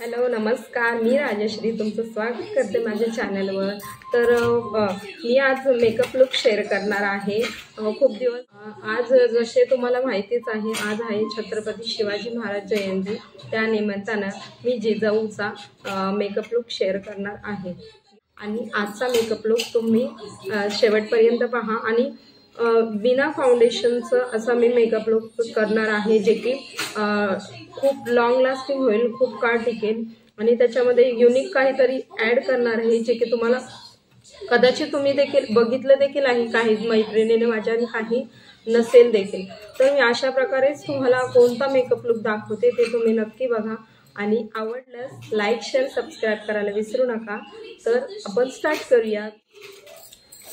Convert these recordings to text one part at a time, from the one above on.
Hello नमस्कार, मी राजश्री तुमचं स्वागत करते माझ्या चॅनलवर। तर मी आज मेकअप लुक शेअर करणार आहे। खूप दिवस आज जसे तुम्हाला माहितीच आहे, आज आहे छत्रपती शिवाजी महाराज जयंती। त्या निमित्तानं मी जिजाऊचा मेकअप लुक शेअर करणार आहे आणि आजचा मेकअप लुक तुम्ही शेवटपर्यंत पहा आणि बिना फाउंडेशनचं असा मी मेकअप लुक करणार आहे, जे की खूप लॉंग लास्टिंग होईल, खूप काळ टिकेल आणि त्याच्यामध्ये युनिक काहीतरी ॲड करणार आहे, जे की तुम्हाला कदाचित तुम्ही देखील बघितलं देखील आहे, काही मैत्रिणीने माझ्या काही नसेल देखील। तर मी अशा प्रकारेच तुम्हाला कोणता मेकअप लुक दाखवते ते तुम्ही नक्की बघा आणि आवडल्यास लाईक शेअर सबस्क्राईब करायला विसरू नका। तर आपण स्टार्ट करूया।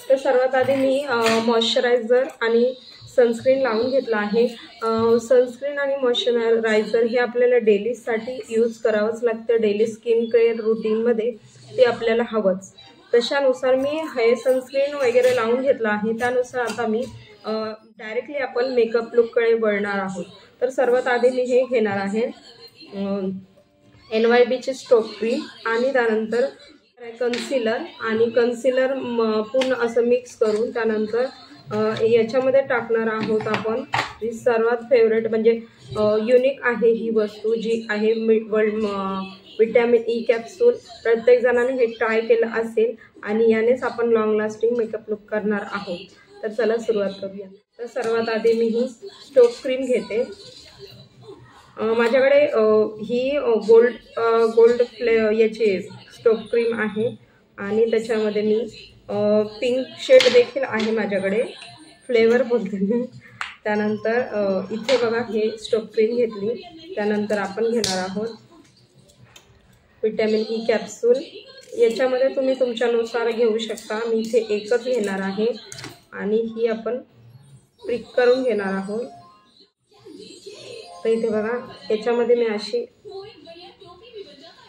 तर सर्वात आधी मी मॉइश्चरायझर आणि सनस्क्रीन लावून घेतला आहे। सनस्क्रीन आणि मॉइश्चरायझर हे आपल्याला डेलीसाठी यूज करावंच लागतं, डेली स्किन केअर रूटीनमध्ये ते आपल्याला हवंच। तशानुसार मी हे सनस्क्रीन वगैरे लावून घेतला आहे, त्यानुसार आता मी डायरेक्टली आपण मेकअप लुककडे वळणार आहोत। तर सर्वात आधी मी हे घेणार आहे NYBची स्टोक क्रीम आणि त्यानंतर कन्सिलर आणि कन्सिलर पूर्ण असं मिक्स करून त्यानंतर याच्यामध्ये टाकणार आहोत आपण जी सर्वात फेवरेट म्हणजे युनिक आहे ही वस्तू, जी आहे विटॅमिन ई कॅप्सूल। प्रत्येक जणांनी हे ट्राय केलं असेल आणि यानेच आपण लॉंग लास्टिंग मेकअप लुक करणार आहोत। तर चला सुरुवात करूया। तर सर्वात आधी मी ही स्टोक क्रीम घेते। माझ्याकडे ही गोल्ड याची स्टोक क्रीम आहे आणि त्याच्यामध्ये मी पिंक शेड देखील आहे माझ्याकडे, फ्लेवर बोलते मी। त्यानंतर इथे बघा हे स्टोक क्रीम घेतली, त्यानंतर आपण घेणार आहोत विटॅमिन ई कॅप्सूल। याच्यामध्ये तुम्ही तुमच्यानुसार घेऊ शकता, मी इथे एकच घेणार आहे आणि ही आपण प्रिक करून घेणार आहोत। तर इथे बघा याच्यामध्ये मी अशी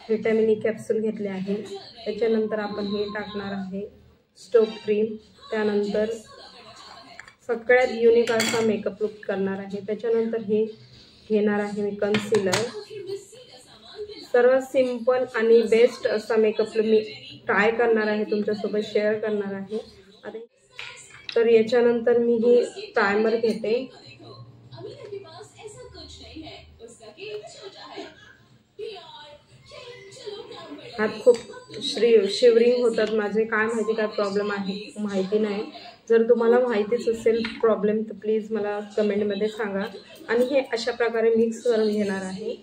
विटॅमिन ई कॅप्सूल घेतले आहे। त्याच्यानंतर आपण हे टाकणार आहे स्टोक क्रीम, त्यानंतर सगळ्यात युनिक असा मेकअप लुक करणार आहे। त्याच्यानंतर हे घेणार आहे मी कन्सिलर। सर्वात सिंपल आणि बेस्ट असा मेकअप लुक मी ट्राय करणार आहे, तुमच्यासोबत शेअर करणार आहे। तर याच्यानंतर मी ही प्रायमर घेते। हात खूप शिवरिंग होतात माझे, काय माहिती काय प्रॉब्लेम आहे माहिती नाही। जर तुम्हाला माहितीच असेल प्रॉब्लेम तर प्लीज मला कमेंटमध्ये सांगा। आणि हे अशा प्रकारे मिक्स करून घेणार आहे।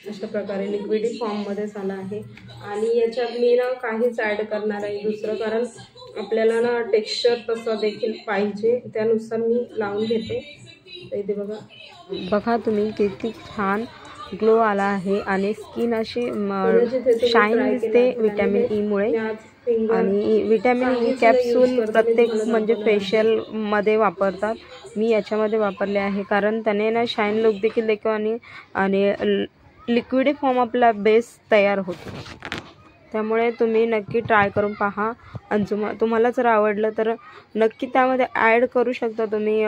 अशा प्रकारे लिक्विडी फॉर्ममध्ये झाला आहे आणि याच्यात मी ना काहीच ॲड करणार आहे दुसरं, कारण आपल्याला ना टेक्स्चर तसं देखील पाहिजे, त्यानुसार मी लावून घेते। इथे बघा तुम्ही किती छान ग्लो आला आहे आणि स्किन अशी शाईन दिसते विटॅमिन ई मुळे। आणि विटॅमिन ई कॅप्सूल प्रत्येक म्हणजे फेशियल मध्ये वापरतात, मी याच्यामध्ये वापरले आहे कारण त्याने ना शाईन लुक देखील देतो आणि लिक्विड फॉर्म आपला बेस तयार होतो। त्यामुळे तुम्ही नक्की ट्राय करून पहा आणि तुम्हाला जर आवडलं तर नक्की त्यामध्ये ॲड करू शकता तुम्ही।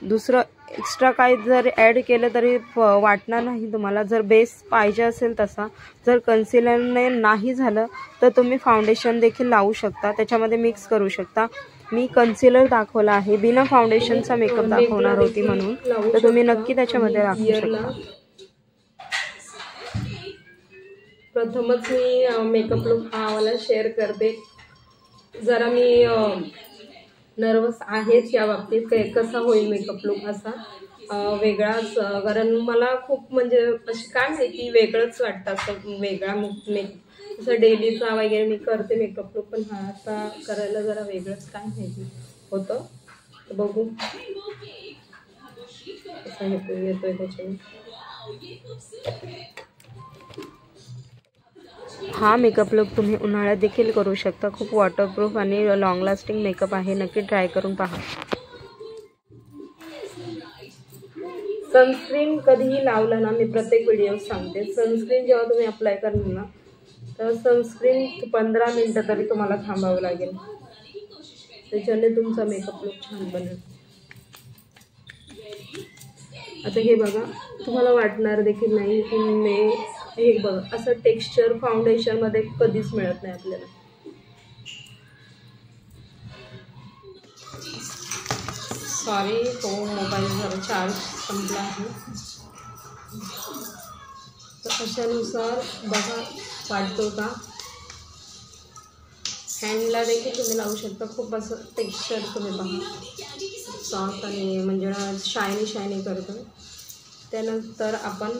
दुसरं एक्स्ट्रा काही जर ॲड केलं तरी वाटणार नाही तुम्हाला, जर बेस पाहिजे असेल तसा। जर कन्सिलरने नाही झालं तर तुम्ही फाउंडेशन देखील लावू शकता, त्याच्यामध्ये मिक्स करू शकता। मी कन्सिलर दाखवला आहे, बिना फाउंडेशनचा मेकअप दाखवणार होती म्हणून, तर तुम्ही नक्की त्याच्यामध्ये दाखवू शकता। प्रथमच मी मेकअप लुक हा वाला शेअर करते। जरा मी नर्वस आहेच या बाबतीत, कसा होईल मेकअप लुक असा वेगळाच, कारण मला खूप म्हणजे अशी काय माहिती वेगळंच वाटतं असं वेगळा असं डेलीचा वगैरे मी करते मेकअप लुक, पण हा असा करायला जरा वेगळंच काय माहिती होतं। बघू कसा येतोय त्याच्याने। हा मेकअप लुक तुम्ही उन्हाळ्यात देखील करू शकता, खूप वॉटरप्रूफ आणि लॉंग लास्टिंग मेकअप आहे, नक्की ट्राय करून पहा। सनस्क्रीन कधीही लावलं ना, मी प्रत्येक व्हिडिओ सांगते, सनस्क्रीन जेव्हा तुम्ही अप्लाय करणार ना तर सनस्क्रीन 15 मिनिटं तरी तुम्हाला थांबावं लागेल। त्याच्याने तुमचा मेकअप लुक छान बनेल. आता हे बघा, तुम्हाला वाटणार देखील नाही की हे बघा असं टेक्स्चर फाउंडेशनमध्ये कधीच मिळत नाही आपल्याला. सॉरी, तो मोबाईल जरा चार्ज संपला आहे. तर अशानुसार बघा वाटतो का. हँडला देखील तुम्ही लावू शकता. खूप असं टेक्स्चर तुम्ही बघा सॉफ्ट आणि म्हणजे शायनी करतो. त्यानंतर आपण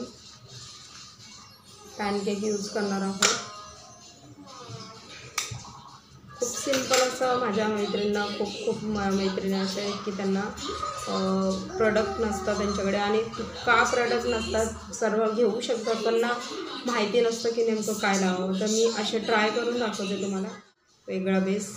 पॅनकेक यूज करणार आहोत. खूप सिंपल असं. माझ्या मैत्रिणींना खूप मैत्रिणी अशा आहेत की त्यांना प्रोडक्ट नसतात त्यांच्याकडे. आणि का प्रोडक्ट नसतात, सर्व घेऊ शकतात पण ना माहिती नसतं की नेमकं काय लावावं. तर मी असे ट्राय करून दाखवते तुम्हाला वेगळा बेस.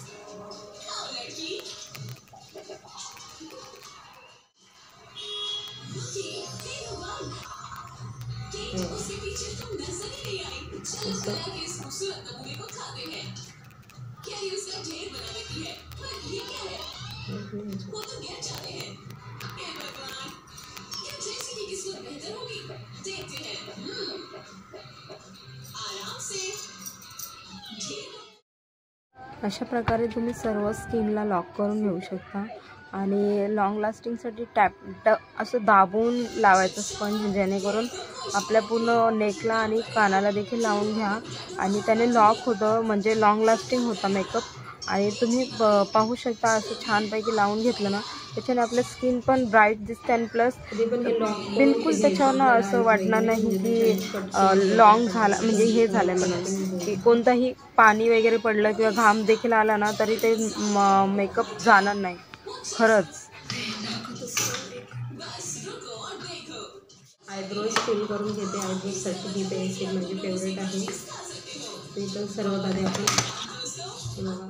अशा प्रकारे तुम्ही सर्व स्किनला लॉक करून घेऊ शकता. आणि लॉंग लास्टिंगसाठी असं दाबून लावायचं स्पंज, जेणेकरून आपल्या पूर्ण नेकला आणि कानाला देखील लावून घ्या आणि त्याने लॉक होतं, म्हणजे लॉंग लास्टिंग होता मेकअप. आणि तुम्ही पाहू शकता असं छानपैकी लावून घेतलं ना, त्याच्याने आपलं स्किन पण ब्राईट दिसते. आणि प्लस बिलकुल त्याच्यावरनं असं वाटणार नाही की लॉंग झाला म्हणजे हे झालं म्हणून, की कोणतंही पाणी वगैरे पडलं किंवा घाम देखील आला ना तरी ते मेकअप जाणार नाही. खरंच. आयब्रोज फिल करून घेते. आयब्रोजसाठी ही पेन्सिल म्हणजे फेवरेट आहे. ते तर सर्वात आधी आपण बघा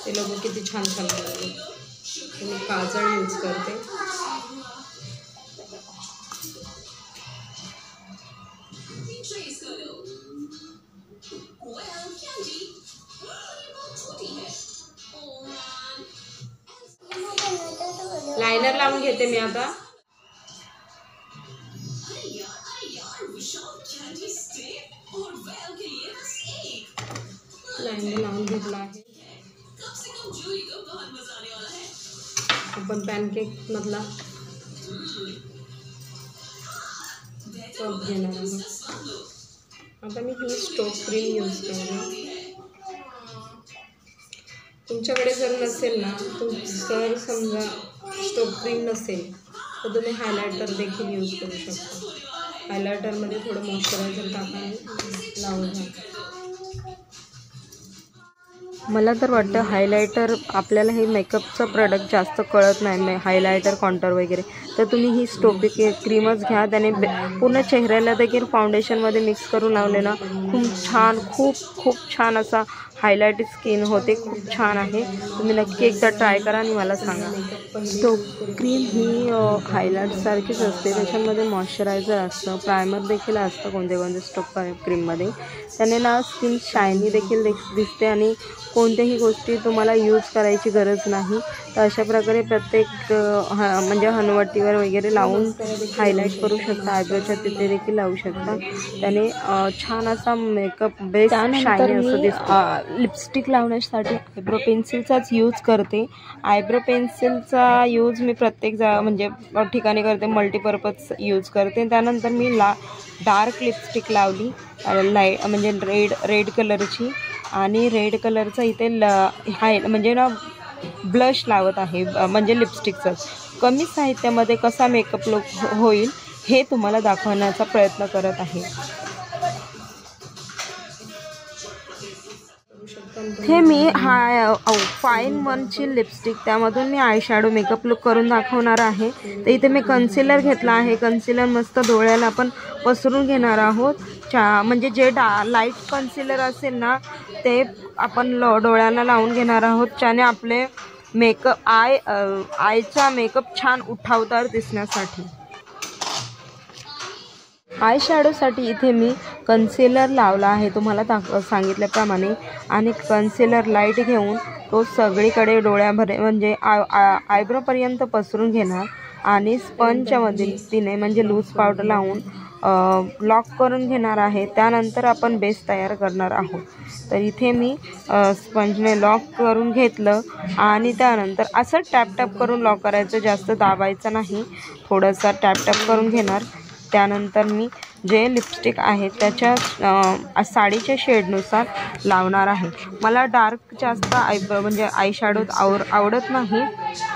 ते लोक किती छान लागले. मी काजळ यूज करते. लायनर लावून घेते मी आता. लायनर लावून घेतला आहे. आपण पॅनकेक मधला कप घेणार आहोत. आता मी ही स्टोक क्रीम यूज करते. तुमच्याकडे जर नसेल ना, जर समजा स्टोक क्रीम नसेल तर तुम्ही हायलायटर देखील यूज करू शकता. हायलायटरमध्ये थोडं मॉइश्चरायझर टाका, लावून घ्या. मला तर वाटतं हायलायटर आपल्याला हे मेकअपचं प्रोडक्ट जास्त कळत नाही, हायलायटर कॉन्टूर वगैरे. तर तुम्ही ही स्टोक क्रीमच घ्या. त्याने पूर्ण चेहऱ्याला देखील फाउंडेशनमध्ये मिक्स करून लावले ना खूप छान असा हायलाइट स्किन होते. खूप छान आहे. तुम्ही नक्की एकदा ट्राय करा आणि मला सांगा. स्टोक क्रीम ही हायलाइटसारखीच असते. त्याच्यामध्ये मॉइश्चरायझर असतं, प्रायमर देखील असतं कोणते स्टोक क्रीममध्ये. त्याने ना स्किन शायनी देखील दिसते आणि कोणत्याही गोष्टी तुम्हाला यूज करायची गरज नाही. तर अशा प्रकारे प्रत्येक म्हणजे हनुवटीवर वगैरे लावून हायलाईट करू शकता. आयब्रोच्या तिथे देखील लावू शकता. त्याने छान असा मेकअप बेस शायनी असं दिसतं. लिपस्टिक लावण्यासाठी आयब्रो पेन्सिलचाच यूज करते. आयब्रो पेन्सिलचा यूज मी प्रत्येक म्हणजे ठिकाणी करते, मल्टीपर्पज यूज करते. त्यानंतर मी डार्क लिपस्टिक लावली, म्हणजे रेड कलरची. आणि रेड कलरचा इथे म्हणजे ना ब्लश लावत आहे, म्हणजे लिपस्टिकचं. कमी साहित्यामध्ये कसा मेकअप लुक होईल हे तुम्हाला दाखवण्याचा प्रयत्न करत आहे. हे मी फाईन मनची लिपस्टिक, त्यामधून मी आयशॅडो मेकअप लुक करून दाखवणार आहे. तर इथे मी कन्सिलर घेतला आहे. कन्सिलर मस्त डोळ्याला आपण पसरून घेणार आहोत. म्हणजे जे लाईट कन्सिलर असेल ना ते आपण डोळ्याला लावून घेणार आहोत, ज्याने आपले मेकअप आयचा मेकअप छान उठावदार दिसण्यासाठी. आय शॅडोसाठी इथे मी कन्सिलर लावला आहे तुम्हाला सांगितल्याप्रमाणे, आणि कन्सिलर लाईट घेऊन तो सगळीकडे डोळ्याभर म्हणजे आयब्रोपर्यंत पसरून घेणार आणि स्पंजच्या मदतीने म्हणजे लूज पावडर लावून लॉक करून घेणार आहे. त्यानंतर आपण बेस तयार करणार आहोत. तर इथे मी स्पंजने लॉक करून घेतलं आणि त्यानंतर असं टॅप करून लॉक करायचं, जास्त दाबायचं नाही, थोडंसं टॅप करून घेणार. त्यानंतर मी जे लिपस्टिक आहे त्याच्या साडीच्या शेडनुसार लावणार आहे. मला डार्क जास्त म्हणजे आय शॅडो आवडत नाही,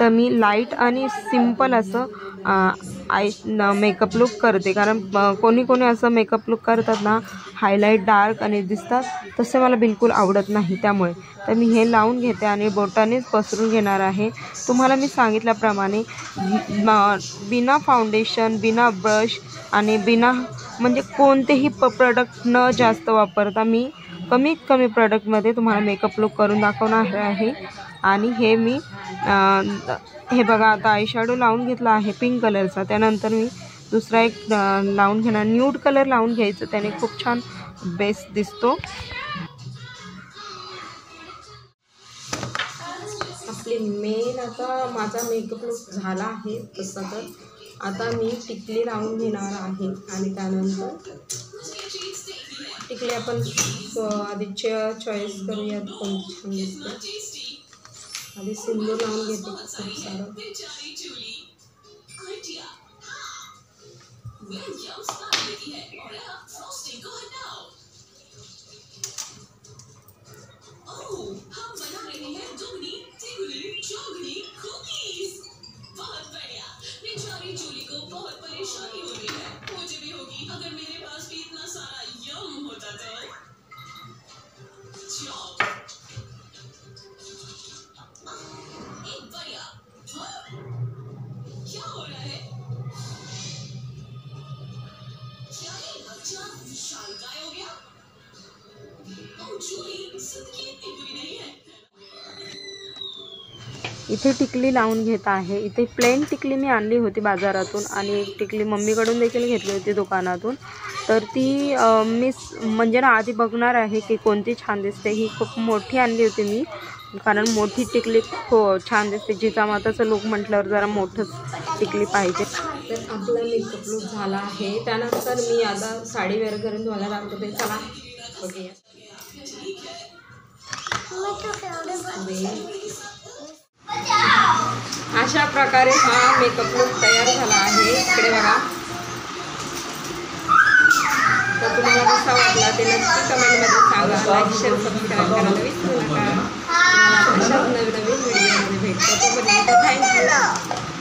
तर मी लाईट आणि सिम्पल असं मेकअप लुक करते. कारण कोणी असं मेकअप लुक करतात ना, हायलाईट डार्क आणि दिसतात, तसे मला बिलकुल आवडत नाही. त्यामुळे तर मी हे लावून घेते आणि बोटानेच पसरून घेणार आहे. तुम्हाला मी सांगितल्याप्रमाणे बिना फाउंडेशन, बिना ब्रश आणि बिना म्हणजे कोणतेही प्रोडक्ट न जास्त वापरता मी कमीत कमी प्रोडक्टमध्ये तुम्हाला मेकअप लुक करून दाखवणार आहे. आणि हे बघा, आता आय शॅडो लावून घेतला आहे पिंक कलरचा. त्यानंतर मी दुसरा एक लावून घेणार, न्यूड कलर लावून घ्यायचं, त्याने खूप छान बेस दिसतो. आपली मेन आता माझा मेकअप लुक झाला आहे तसा. तर आता मी टिकली लावून घेणार आहे आणि त्यानंतर टिकली आपण आधी चॉईस करूयात कोणती छान दिसते. आधी सिंदूर लावून घेते खूप सारं. इथे टिकली लावून घेत आहे. इथे प्लेन टिकली मी आणली होती बाजारातून आणि एक टिकली मम्मीकडून देखील घेतली होती दुकानातून. तर ती मी म्हणजे ना आधी बघणार आहे की कोणती छान दिसते. ही खूप मोठी आणली होती मी, कारण मोठी टिकली खूप छान दिसते. जिचा माताचं लुक म्हटल्यावर जरा मोठंच टिकली पाहिजे. तर आपला मेकअप लुक झाला आहे. त्यानंतर मी आता साडी वेअर करून तुम्हाला दाखवते. चला ओके. अशा प्रकारे हा मेकअप लुक तयार झाला आहे. इकडे बघा. तर तुम्हाला कसा वाटला ते नक्की कमेंटमध्ये सांगा. लाईक शेअर सबस्क्राईब करायला विसरू नका. अशाच नवीन व्हिडिओमध्ये भेटतो. तोपर्यंत थँक्यू.